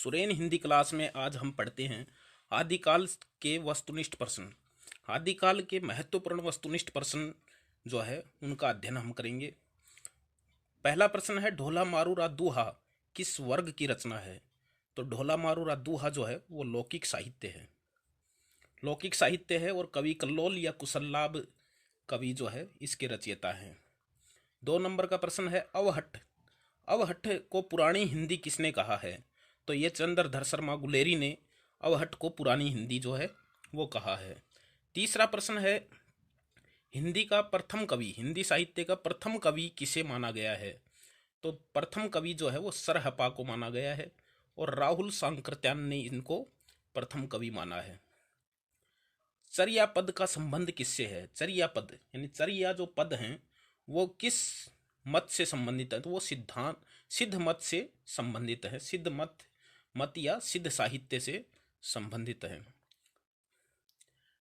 Suren Hindi class में आज हम पढ़ते हैं आदिकाल के वस्तुनिष्ठ प्रश्न। आदिकाल के महत्वपूर्ण वस्तुनिष्ठ प्रश्न जो है उनका अध्ययन हम करेंगे। पहला प्रश्न है, ढोला मारूरा दूहा किस वर्ग की रचना है? तो ढोला मारूरा दूहा जो है वो लौकिक साहित्य है। लौकिक साहित्य है और कवि कल्लोल या कुशललाभ कवि जो है इसके रचयिता हैं। 2 नंबर का प्रश्न है, अवहट्ठ अवहट्ठ को पुरानी हिंदी किसने कहा है? तो ये चंद्रधर शर्मा गुलेरी ने अवहट्ठ को पुरानी हिंदी जो है वो कहा है। तीसरा प्रश्न है, हिंदी का प्रथम कवि, हिंदी साहित्य का प्रथम कवि किसे माना गया है? तो प्रथम कवि जो है वो सरहपा को माना गया है और राहुल सांकृत्यायन ने इनको प्रथम कवि माना है। चर्या पद का संबंध किससे है? चर्या पद यानी चर्या जो पद हैं वो किस मत से संबंधित है? तो वो सिद्धांत सिद्ध मत से संबंधित है। सिद्ध मत या सिद्ध साहित्य से संबंधित है।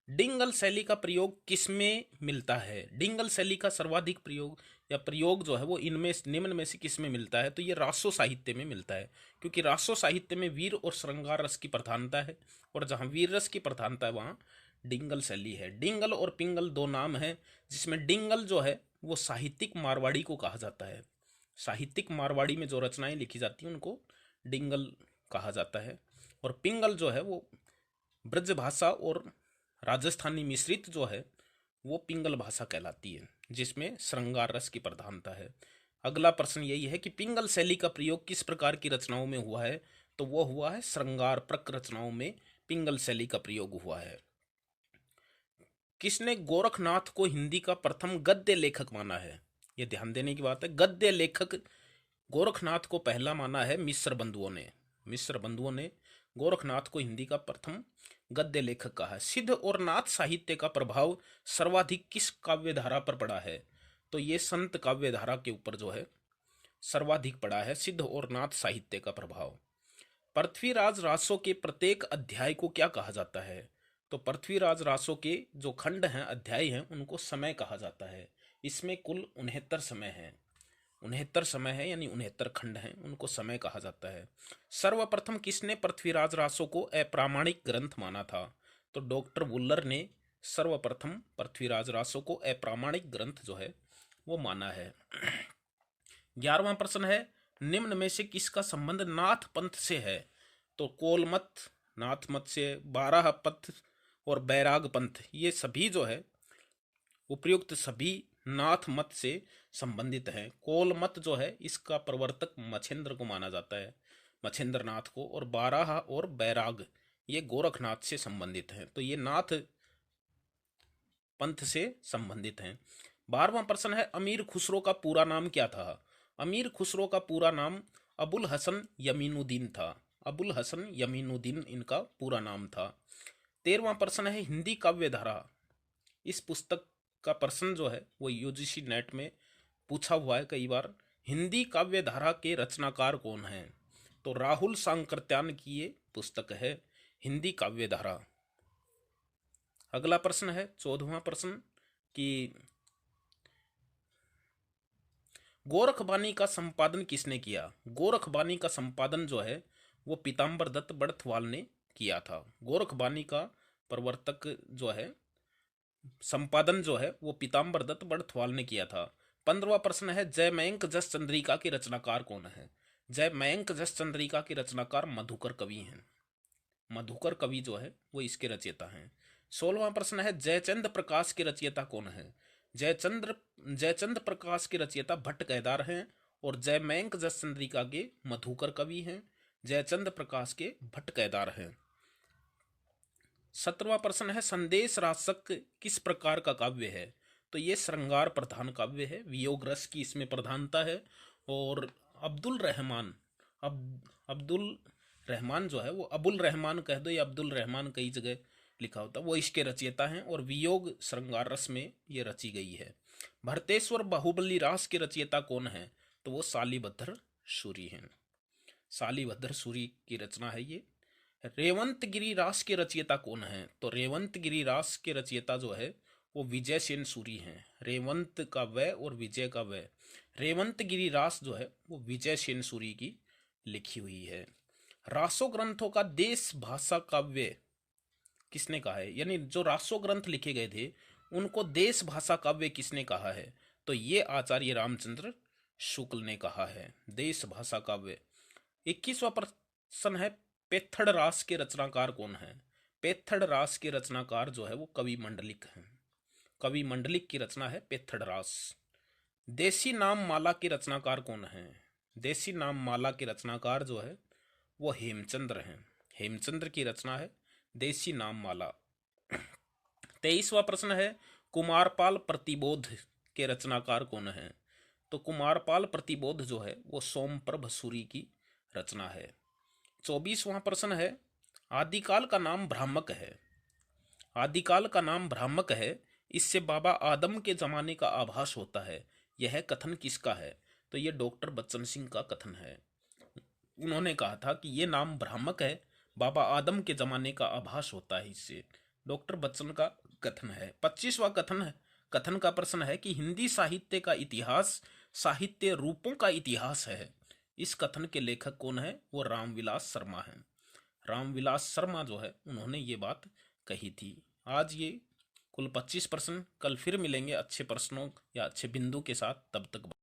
डिंगल शैली का प्रयोग किसमें मिलता है? डिंगल शैली का सर्वाधिक प्रयोग या प्रयोग जो है वो इनमें निम्न में से किसमें मिलता है? तो ये रासो साहित्य में मिलता है, क्योंकि रासो साहित्य में वीर और श्रृंगार रस की प्रधानता है और जहाँ वीर रस की प्रधानता है वहाँ डिंगल शैली है। डिंगल और पिंगल दो नाम हैं, जिसमें डिंगल जो है वो साहित्यिक मारवाड़ी को कहा जाता है। साहित्यिक मारवाड़ी में जो रचनाएं लिखी जाती हैं उनको डिंगल कहा जाता है, और पिंगल जो है वो ब्रज भाषा और राजस्थानी मिश्रित जो है वो पिंगल भाषा कहलाती है, जिसमें श्रृंगार रस की प्रधानता है। अगला प्रश्न यही है कि पिंगल शैली का प्रयोग किस प्रकार की रचनाओं में हुआ है? तो वो हुआ है श्रृंगार प्रक रचनाओं में पिंगल शैली का प्रयोग हुआ है। किसने गोरखनाथ को हिंदी का प्रथम गद्य लेखक माना है? ये ध्यान देने की बात है। गद्य लेखक गोरखनाथ को पहला माना है मिश्र बंधुओं ने। मिश्र बंधुओं ने गोरखनाथ को हिंदी का प्रथम गद्य लेखक कहा है। सिद्ध और नाथ साहित्य का प्रभाव सर्वाधिक किस काव्य धारा पर पड़ा है? तो ये संत काव्य धारा के ऊपर जो है सर्वाधिक पड़ा है सिद्ध और नाथ साहित्य का प्रभाव। पृथ्वीराज रासो के प्रत्येक अध्याय को क्या कहा जाता है? तो पृथ्वीराज रासो के जो खंड हैं, अध्याय हैं, उनको समय कहा जाता है। इसमें कुल 69 समय हैं। 69 समय है यानी 69 खंड हैं, उनको समय कहा जाता है। सर्वप्रथम किसने पृथ्वीराज रासो को अप्रामाणिक ग्रंथ माना था? तो डॉक्टर वुल्लर ने सर्वप्रथम पृथ्वीराज रासो को अप्रामाणिक ग्रंथ जो है वो माना है। 11वां प्रश्न है, निम्न में से किसका संबंध नाथ पंथ से है? तो कोलमत नाथ मत से, 12 पथ और बैराग पंथ, ये सभी जो है उपयुक्त सभी नाथ मत से संबंधित हैं। कोल मत जो है इसका प्रवर्तक मछेंद्र को माना जाता है, मछेंद्र नाथ को, और 12 और बैराग ये गोरखनाथ से संबंधित हैं। तो ये नाथ पंथ से संबंधित हैं। 12वां प्रश्न है, अमीर खुसरो का पूरा नाम क्या था? अमीर खुसरो का पूरा नाम अबुल हसन यमीनुद्दीन था। अबुल हसन यमीनुद्दीन इनका पूरा नाम था। 13वां प्रश्न है, हिंदी काव्य धारा, इस पुस्तक का प्रश्न जो है वो यूजीसी नेट में पूछा हुआ है कई बार। हिंदी काव्य धारा के रचनाकार कौन हैं? तो राहुल सांकृत्यायन की ये पुस्तक है हिंदी काव्य धारा। अगला प्रश्न है 14वां प्रश्न कि गोरखबानी का संपादन किसने किया? गोरखबानी का संपादन जो है वो पीताम्बर दत्त बड़थवाल ने किया था। गोरखबानी का प्रवर्तक जो है संपादन जो है वो पीताम्बर दत्त बड़थवाल ने किया था। 15वां प्रश्न है, जयमयंक जस चंद्रिका के रचनाकार कौन है? जयमयंक जस चंद्रिका के रचनाकार मधुकर कवि हैं। मधुकर कवि जो है वो इसके रचयिता हैं। 16वां प्रश्न है, जयचंद प्रकाश के रचयिता कौन है? जयचंद प्रकाश के रचयिता भट्ट केदार हैं और जयमयंक जस चंद्रिका के मधुकर कवि हैं। जयचंद प्रकाश के भट्ट केदार हैं। 17वां प्रश्न है, संदेश रासक किस प्रकार का काव्य है? तो ये श्रृंगार प्रधान काव्य है, वियोग रस की इसमें प्रधानता है। और अब्दुल रहमान जो है वो अबुल रहमान कह दो या अब्दुल रहमान कई जगह लिखा होता है, वो इसके रचयिता हैं और वियोग श्रृंगार रस में ये रची गई है। भरतेश्वर बाहुबली रास के रचयिता कौन है? तो वो शालिभद्र सूरी हैं। शालिभद्र सूरी की रचना है ये। रेवंत गिरी रास के रचयिता कौन है? तो रेवंत गिरी रास के रचयिता जो है वो विजय सेन सूरी हैं। रेवंत का वै और विजय का वै, रेवंत गिरी रास जो है वो विजय सेन सूरी की लिखी हुई है। रासो ग्रंथों का देश भाषा काव्य किसने कहा है, यानी जो रासो ग्रंथ लिखे गए थे उनको देश भाषा काव्य किसने कहा है? तो ये आचार्य रामचंद्र शुक्ल ने कहा है देश भाषा काव्य। 21वां प्रश्न है, पेथड़ रास के रचनाकार कौन है? पेथड़ रास के रचनाकार जो है वो कवि मंडलिक हैं। कवि मंडलिक की रचना है पेथड़ रास। देसी नाम माला के रचनाकार कौन है? देसी नाम माला के रचनाकार जो है वो हेमचंद्र हैं। हेमचंद्र की रचना है देसी नाम माला। 23वां प्रश्न है, कुमारपाल प्रतिबोध के रचनाकार कौन है? तो कुमारपाल प्रतिबोध जो है वो सोमप्रभ सूरी की रचना है। 24वां प्रश्न है, आदिकाल का नाम भ्रामक है। आदिकाल का नाम भ्रामक है, इससे बाबा आदम के जमाने का आभास होता है, यह कथन किसका है? तो यह डॉक्टर बच्चन सिंह का कथन है। उन्होंने कहा था कि ये नाम भ्रामक है, बाबा आदम के जमाने का आभास होता है इससे। डॉक्टर बच्चन का कथन है। 25वां कथन का प्रश्न है कि हिंदी साहित्य का इतिहास साहित्य रूपों का इतिहास है। इस कथन के लेखक कौन है? वो रामविलास शर्मा है। रामविलास शर्मा जो है उन्होंने ये बात कही थी। आज ये कुल 25 प्रश्न। कल फिर मिलेंगे अच्छे प्रश्नों या अच्छे बिंदु के साथ। तब तक